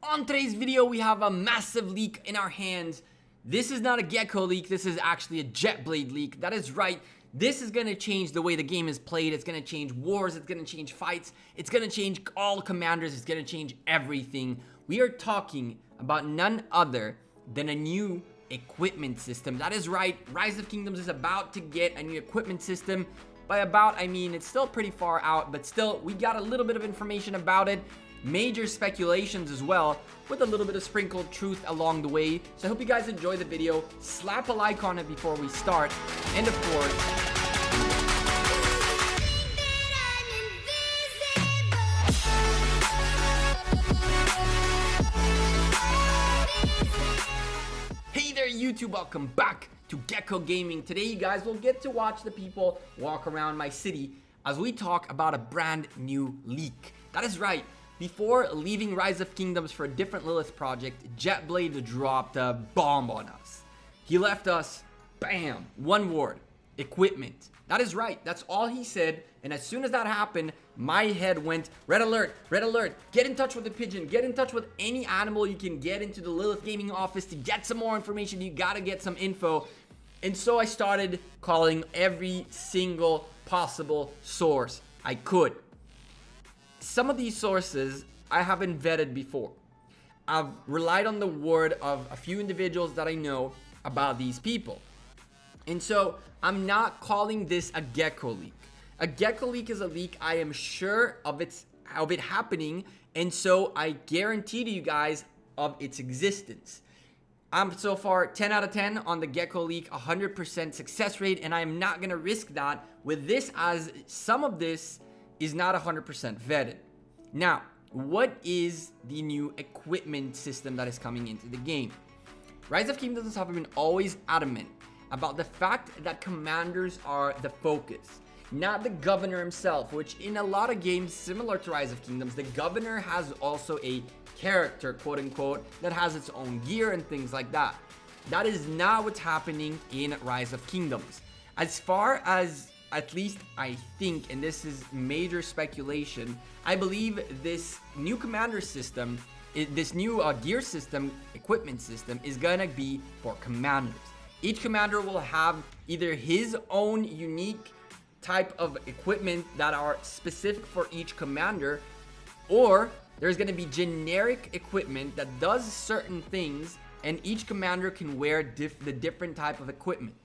On today's video, we have a massive leak in our hands. This is not a Gekko leak, this is actually a Jetblade leak. That is right, this is going to change the way the game is played. It's going to change wars, it's going to change fights, it's going to change all commanders, it's going to change everything. We are talking about none other than a new equipment system. That is right, Rise of Kingdoms is about to get a new equipment system. By about, I mean it's still pretty far out, but still, we got a little bit of information about it. Major speculations as well, with a little bit of sprinkled truth along the way. So I hope you guys enjoy the video. Slap a like on it before we start. And of course, hey there YouTube, welcome back to Gekko Gaming. Today you guys will get to watch the people walk around my city as we talk about a brand new leak. That is right. Before leaving Rise of Kingdoms for a different Lilith project, Jetblade dropped a bomb on us. He left us, bam, one word, equipment. That is right, that's all he said, and as soon as that happened, my head went, red alert, get in touch with the pigeon, get in touch with any animal you can get into the Lilith Gaming office to get some more information. You gotta get some info. And so I started calling every single possible source I could. Some of these sources I haven't vetted before. I've relied on the word of a few individuals that I know about these people. And so I'm not calling this a Gekko leak. A Gekko leak is a leak I am sure of it happening, and so I guarantee to you guys of its existence. I'm so far 10 out of 10 on the Gekko leak, 100% success rate, and I am not going to risk that with this, as some of this is not 100% vetted. Now, what is the new equipment system that is coming into the game? Rise of Kingdoms have been always adamant about the fact that commanders are the focus, not the governor himself, which in a lot of games similar to Rise of Kingdoms, the governor has also a character, quote unquote, that has its own gear and things like that. That is not what's happening in Rise of Kingdoms. As far as at least I think, and this is major speculation, I believe this new commander system, this new gear system, equipment system, is gonna be for commanders. Each commander will have either his own unique type of equipment that are specific for each commander, or there's gonna be generic equipment that does certain things, and each commander can wear the different type of equipment.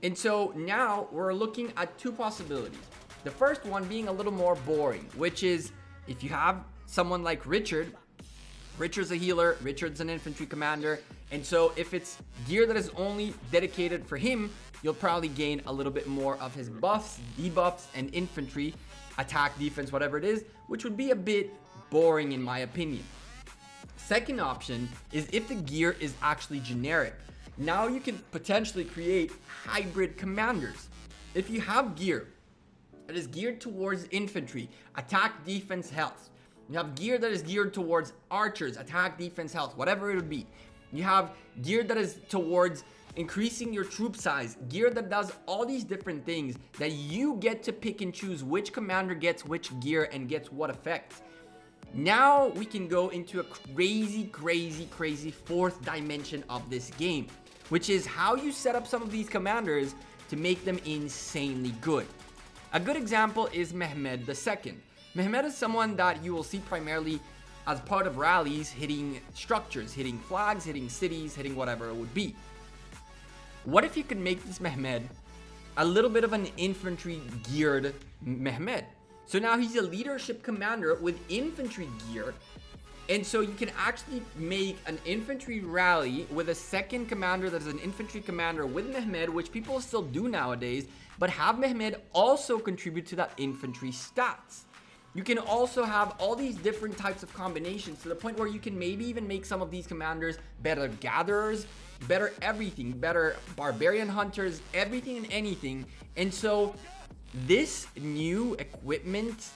And so now we're looking at two possibilities. The first one being a little more boring, which is if you have someone like Richard's a healer, Richard's an infantry commander, and so if it's gear that is only dedicated for him, you'll probably gain a little bit more of his buffs, debuffs, and infantry, attack, defense, whatever it is, which would be a bit boring in my opinion. Second option is if the gear is actually generic. Now you can potentially create hybrid commanders. If you have gear that is geared towards infantry, attack, defense, health. You have gear that is geared towards archers, attack, defense, health, whatever it would be. You have gear that is towards increasing your troop size, gear that does all these different things that you get to pick and choose which commander gets which gear and gets what effects. Now we can go into a crazy fourth dimension of this game, which is how you set up some of these commanders to make them insanely good. A good example is Mehmed II. Mehmed is someone that you will see primarily as part of rallies, hitting structures, hitting flags, hitting cities, hitting whatever it would be. What if you could make this Mehmed a little bit of an infantry geared Mehmed? So now he's a leadership commander with infantry gear. And so you can actually make an infantry rally with a second commander that is an infantry commander with Mehmed, which people still do nowadays, but have Mehmed also contribute to that infantry stats. You can also have all these different types of combinations to the point where you can maybe even make some of these commanders better gatherers, better everything, better barbarian hunters, everything and anything. And so this new equipment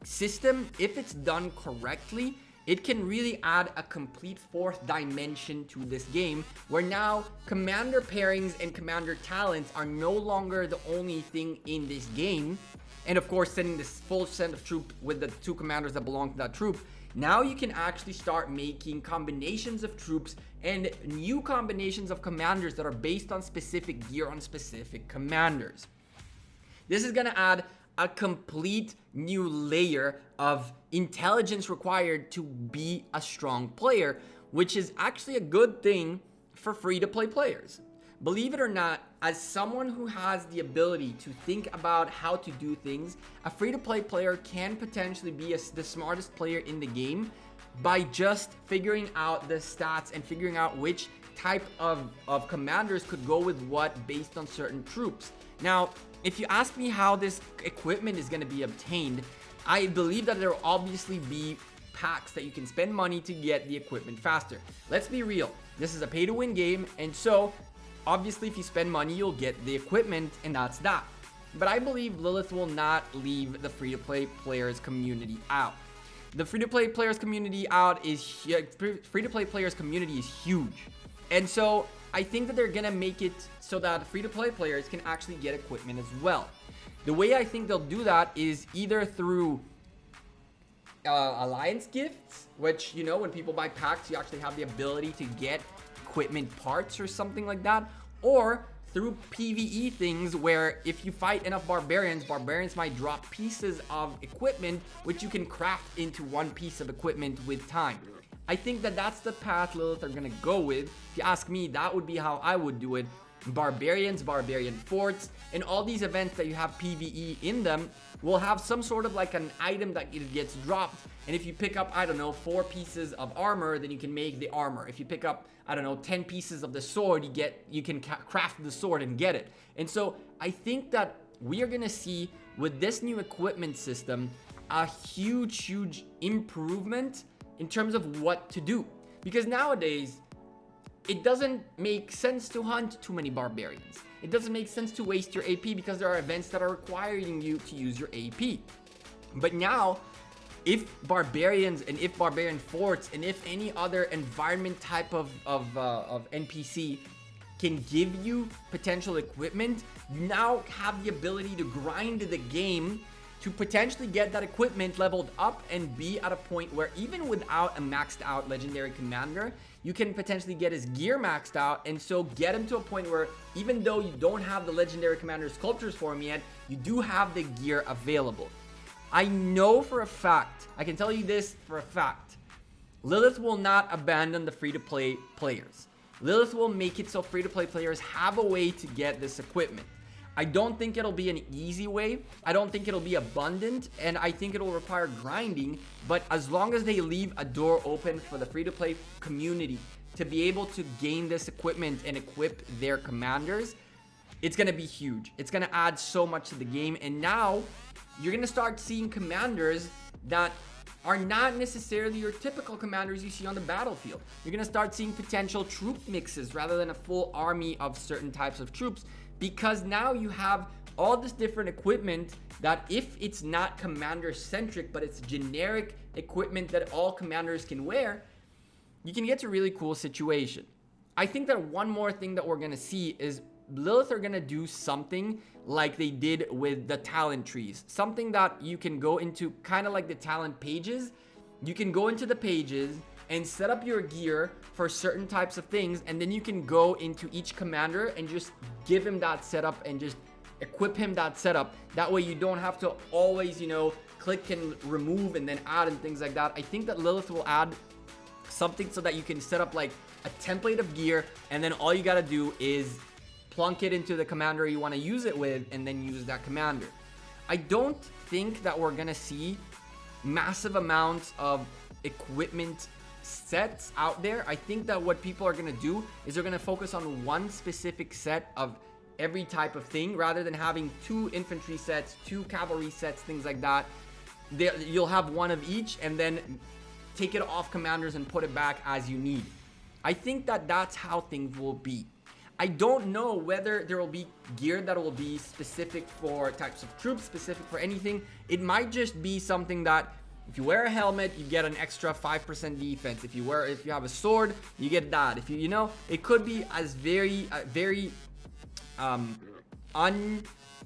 system, if it's done correctly, it can really add a complete fourth dimension to this game, where now commander pairings and commander talents are no longer the only thing in this game. And of course, sending this full set of troop with the two commanders that belong to that troop Now you can actually start making combinations of troops and new combinations of commanders that are based on specific gear on specific commanders. This is going to add a complete new layer of intelligence required to be a strong player, which is actually a good thing for free-to-play players. Believe it or not, as someone who has the ability to think about how to do things, a free-to-play player can potentially be the smartest player in the game by just figuring out the stats and figuring out which type of commanders could go with what based on certain troops. Now, if you ask me how this equipment is going to be obtained, I believe that there will obviously be packs that you can spend money to get the equipment faster. Let's be real. This is a pay-to-win game, and so obviously if you spend money, you'll get the equipment, and that's that. But I believe Lilith will not leave the free-to-play players community out. The free-to-play players community is huge. And so I think that they're gonna make it so that free-to-play players can actually get equipment as well. The way I think they'll do that is either through alliance gifts, which, you know, when people buy packs, you actually have the ability to get equipment parts or something like that, or through PvE things where if you fight enough barbarians might drop pieces of equipment which you can craft into one piece of equipment with time. I think that that's the path Lilith are gonna go with. If you ask me, that would be how I would do it. Barbarians, barbarian forts, and all these events that you have PvE in them will have some sort of like an item that it gets dropped, and if you pick up, I don't know, 4 pieces of armor, then you can make the armor. If you pick up, I don't know, 10 pieces of the sword, you can craft the sword and get it. And so I think that we are gonna see with this new equipment system a huge improvement in terms of what to do, because nowadays it doesn't make sense to hunt too many barbarians. It doesn't make sense to waste your AP because there are events that are requiring you to use your AP. But now, if barbarians and if barbarian forts and if any other environment type of NPC can give you potential equipment, you now have the ability to grind the game to potentially get that equipment leveled up and be at a point where even without a maxed out legendary commander, you can potentially get his gear maxed out, and so get him to a point where even though you don't have the legendary commander sculptures for him yet, you do have the gear available. I know for a fact, I can tell you this for a fact, Lilith will not abandon the free-to-play players. Lilith will make it so free-to-play players have a way to get this equipment. I don't think it'll be an easy way. I don't think it'll be abundant, and I think it'll require grinding, but as long as they leave a door open for the free-to-play community to be able to gain this equipment and equip their commanders, it's going to be huge. It's going to add so much to the game, and now you're going to start seeing commanders that are not necessarily your typical commanders you see on the battlefield. You're going to start seeing potential troop mixes rather than a full army of certain types of troops, because now you have all this different equipment that, if it's not commander centric but it's generic equipment that all commanders can wear, you can get to a really cool situation. I think that one more thing that we're gonna see is Lilith are gonna do something like they did with the talent trees, something that you can go into kind of like the talent pages. You can go into the pages and set up your gear for certain types of things, and then you can go into each commander and just give him that setup and just equip him that setup. That way you don't have to always, you know, click and remove and then add and things like that. I think that Lilith will add something so that you can set up like a template of gear, and then all you gotta do is plunk it into the commander you want to use it with and then use that commander. I don't think that we're gonna see massive amounts of equipment sets out there. I think that what people are gonna do is they're gonna focus on one specific set of every type of thing, rather than having 2 infantry sets, 2 cavalry sets, things like that. You'll have one of each and then take it off commanders and put it back as you need. I think that that's how things will be. I don't know whether there will be gear that will be specific for types of troops, specific for anything. It might just be something that if you wear a helmet, you get an extra 5% defense. If you have a sword, you get that. If you know, it could be as very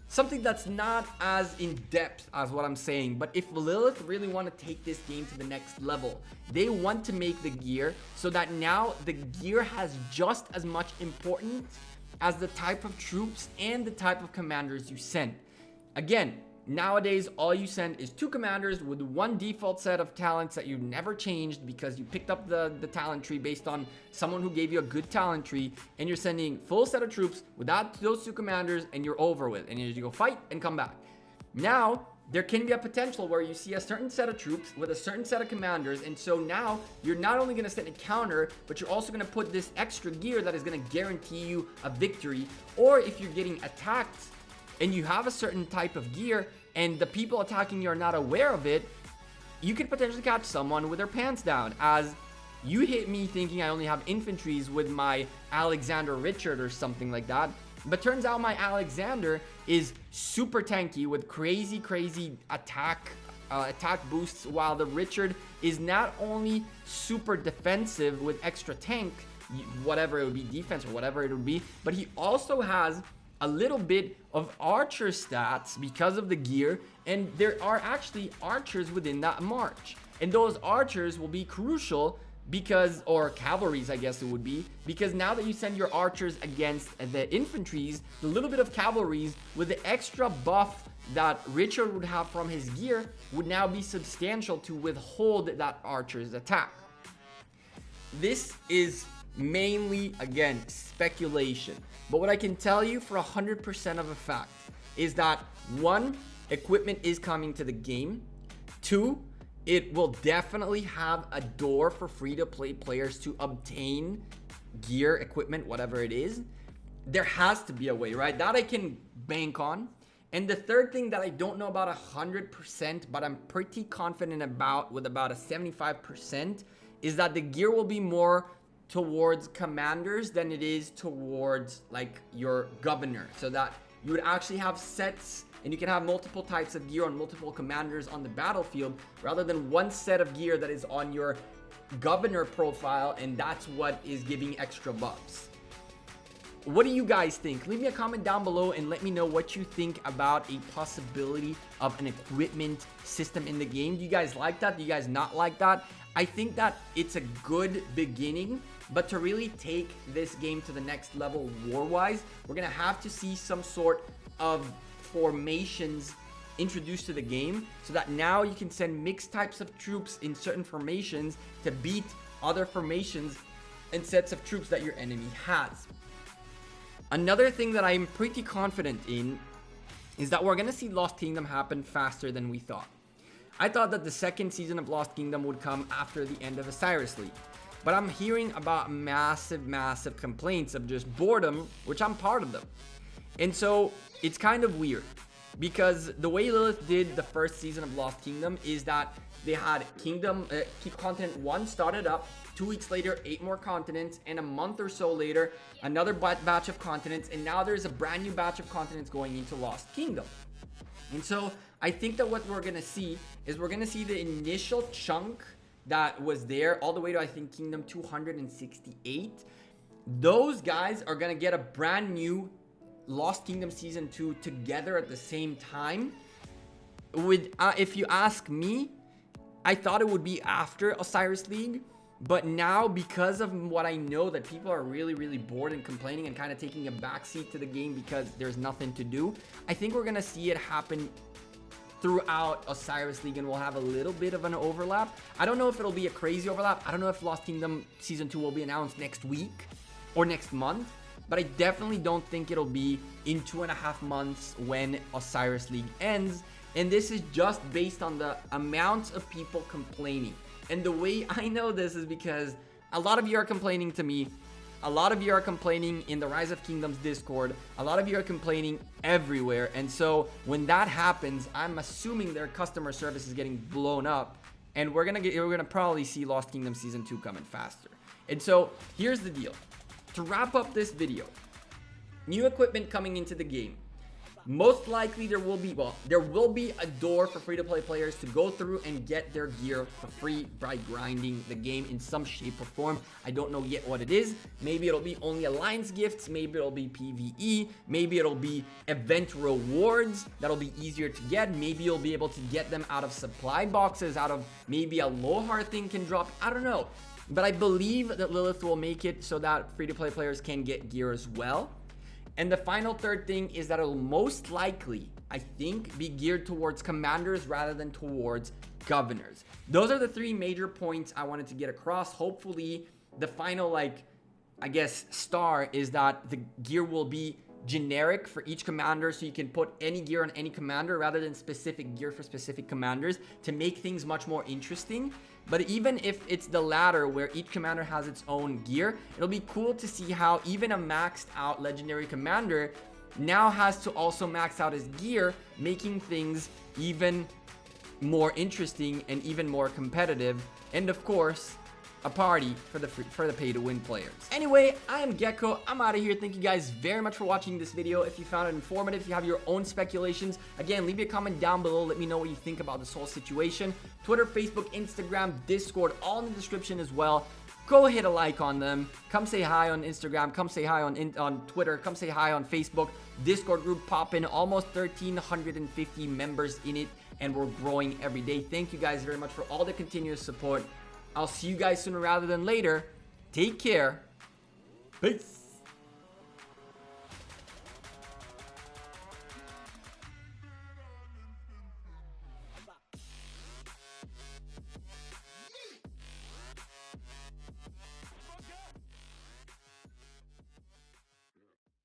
something that's not as in depth as what I'm saying. But if Lilith really want to take this game to the next level, they want to make the gear so that now the gear has just as much importance as the type of troops and the type of commanders you send. Again, nowadays, all you send is 2 commanders with 1 default set of talents that you never changed because you picked up the talent tree based on someone who gave you a good talent tree, and you're sending full set of troops without those 2 commanders, and you're over with, and you go fight and come back. Now, there can be a potential where you see a certain set of troops with a certain set of commanders, and so now you're not only going to set a counter, but you're also going to put this extra gear that is going to guarantee you a victory. Or if you're getting attacked and you have a certain type of gear and the people attacking you are not aware of it, you could potentially catch someone with their pants down, as you hit me thinking I only have infantries with my Alexander Richard or something like that. But turns out my Alexander is super tanky with crazy attack boosts, while the Richard is not only super defensive with extra tank, whatever it would be, defense or whatever it would be, but he also has a little bit of archer stats because of the gear, and there are actually archers within that march, and those archers will be crucial because, or cavalries I guess it would be, because now that you send your archers against the infantries, the little bit of cavalries with the extra buff that Richard would have from his gear would now be substantial to withhold that archer's attack. This is mainly, again, speculation, but what I can tell you for 100% of a fact is that 1, equipment is coming to the game. 2, it will definitely have a door for free-to-play players to obtain gear, equipment, whatever it is. There has to be a way, right? That I can bank on. And the third thing that I don't know about 100%, but I'm pretty confident about, with about a 75%, is that the gear will be more towards commanders than it is towards like your governor, so that you would actually have sets and you can have multiple types of gear on multiple commanders on the battlefield, rather than 1 set of gear that is on your governor profile, and that's what is giving extra buffs. What do you guys think? Leave me a comment down below and let me know what you think about a possibility of an equipment system in the game. Do you guys like that? Do you guys not like that? I think that it's a good beginning, but to really take this game to the next level war-wise, we're going to have to see some sort of formations introduced to the game, so that now you can send mixed types of troops in certain formations to beat other formations and sets of troops that your enemy has. Another thing that I'm pretty confident in is that we're going to see Lost Kingdom happen faster than we thought. I thought that the 2nd season of Lost Kingdom would come after the end of Osiris League, but I'm hearing about massive complaints of just boredom, which I'm part of them. And so it's kind of weird, because the way Lilith did the 1st season of Lost Kingdom is that they had Continent 1 started up, 2 weeks later 8 more continents, and a month or so later another batch of continents, and now there's a brand new batch of continents going into Lost Kingdom. And so I think that what we're gonna see is we're gonna see the initial chunk that was there all the way to, I think, Kingdom 268. Those guys are gonna get a brand new Lost Kingdom Season 2 together at the same time. With if you ask me, I thought it would be after Osiris League, but now because of what I know, that people are really bored and complaining and kind of taking a backseat to the game because there's nothing to do, I think we're gonna see it happen throughout Osiris League, and we'll have a little bit of an overlap. I don't know if it'll be a crazy overlap. I don't know if Lost Kingdom Season 2 will be announced next week or next month, but I definitely don't think it'll be in 2.5 months when Osiris League ends. And this is just based on the amount of people complaining. And the way I know this is because a lot of you are complaining to me. A lot of you are complaining in the Rise of Kingdoms Discord. A lot of you are complaining everywhere. And so when that happens, I'm assuming their customer service is getting blown up, and we're gonna probably see Lost Kingdom Season 2 coming faster. And so here's the deal. To wrap up this video, new equipment coming into the game. Most likely there will be a door for free-to-play players to go through and get their gear for free by grinding the game in some shape or form. I don't know yet what it is. Maybe it'll be only alliance gifts, maybe it'll be PvE, maybe it'll be event rewards that'll be easier to get. Maybe you'll be able to get them out of supply boxes, out of maybe a Lohar thing can drop. I don't know. But I believe that Lilith will make it so that free-to-play players can get gear as well. And the final third thing is that it'll most likely, I think, be geared towards commanders rather than towards governors. Those are the three major points I wanted to get across. Hopefully, the final, star is that the gear will be generic for each commander, so you can put any gear on any commander rather than specific gear for specific commanders to make things much more interesting. But even if it's the latter, where each commander has its own gear, it'll be cool to see how even a maxed out legendary commander now has to also max out his gear, making things even more interesting and even more competitive. And of course, a party for the pay-to-win players. Anyway, I am Gekko. I'm out of here. Thank you guys very much for watching this video. If you found it informative, if you have your own speculations, again, leave me a comment down below. Let me know what you think about this whole situation. Twitter, Facebook, Instagram, Discord, all in the description as well. Go hit a like on them. Come say hi on Instagram. Come say hi on Twitter. Come say hi on Facebook. Discord group popping. Almost 1,350 members in it, and we're growing every day. Thank you guys very much for all the continuous support. I'll see you guys sooner rather than later. Take care. Peace.